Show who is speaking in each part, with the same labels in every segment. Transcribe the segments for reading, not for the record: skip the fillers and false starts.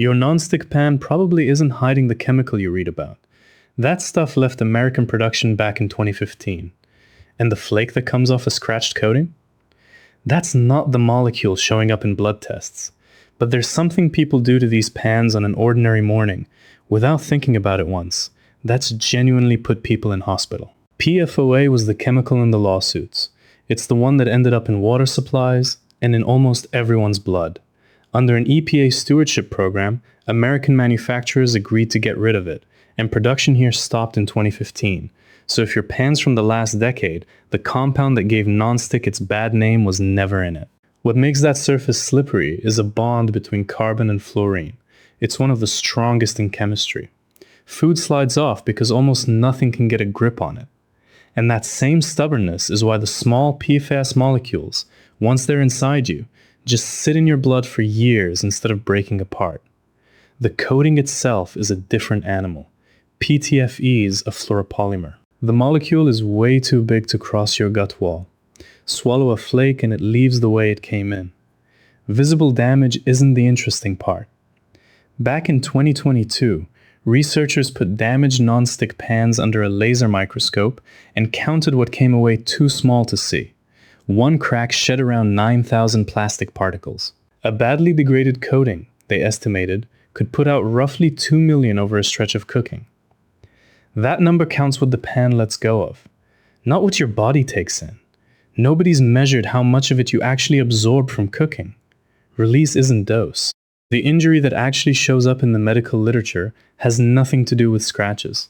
Speaker 1: Your nonstick pan probably isn't hiding the chemical you read about. That stuff left American production back in 2015. And the flake that comes off a scratched coating? That's not the molecule showing up in blood tests. But there's something people do to these pans on an ordinary morning, without thinking about it once, that's genuinely put people in hospital. PFOA was the chemical in the lawsuits. It's the one that ended up in water supplies and in almost everyone's blood. Under an EPA stewardship program, American manufacturers agreed to get rid of it, and production here stopped in 2015. So if your pan's from the last decade, the compound that gave nonstick its bad name was never in it. What makes that surface slippery is a bond between carbon and fluorine. It's one of the strongest in chemistry. Food slides off because almost nothing can get a grip on it. And that same stubbornness is why the small PFAS molecules, once they're inside you, just sit in your blood for years instead of breaking apart. The coating itself is a different animal. PTFE is a fluoropolymer. The molecule is way too big to cross your gut wall. Swallow a flake and it leaves the way it came in. Visible damage isn't the interesting part. Back in 2022, researchers put damaged nonstick pans under a laser microscope and counted what came away too small to see. One crack shed around 9,000 plastic particles. A badly degraded coating, they estimated, could put out roughly 2 million over a stretch of cooking. That number counts what the pan lets go of, not what your body takes in. Nobody's measured how much of it you actually absorb from cooking. Release isn't dose. The injury that actually shows up in the medical literature has nothing to do with scratches.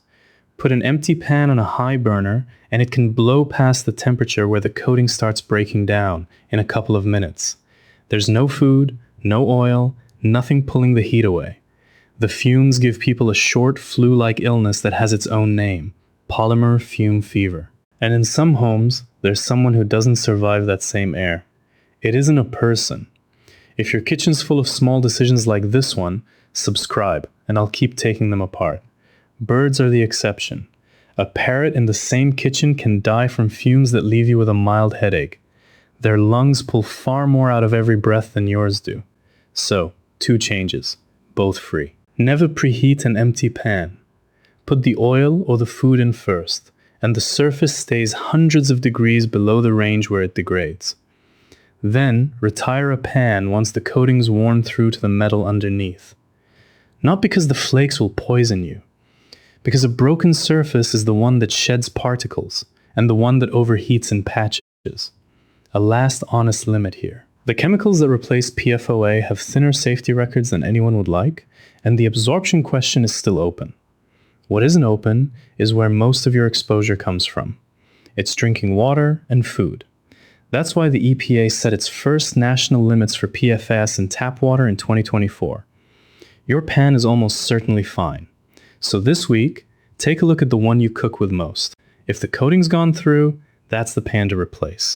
Speaker 1: Put an empty pan on a high burner and it can blow past the temperature where the coating starts breaking down in a couple of minutes. There's no food, no oil, nothing pulling the heat away. The fumes give people a short flu-like illness that has its own name, polymer fume fever. And in some homes, there's someone who doesn't survive that same air. It isn't a person. If your kitchen's full of small decisions like this one, subscribe, and I'll keep taking them apart. Birds are the exception. A parrot in the same kitchen can die from fumes that leave you with a mild headache. Their lungs pull far more out of every breath than yours do. So, 2 changes, both free. Never preheat an empty pan. Put the oil or the food in first, and the surface stays hundreds of degrees below the range where it degrades. Then, retire a pan once the coating's worn through to the metal underneath. Not because the flakes will poison you, because a broken surface is the one that sheds particles, and the one that overheats in patches. A last honest limit here. The chemicals that replace PFOA have thinner safety records than anyone would like, and the absorption question is still open. What isn't open is where most of your exposure comes from. It's drinking water and food. That's why the EPA set its first national limits for PFAS in tap water in 2024. Your pan is almost certainly fine. So this week, take a look at the one you cook with most. If the coating's gone through, that's the pan to replace.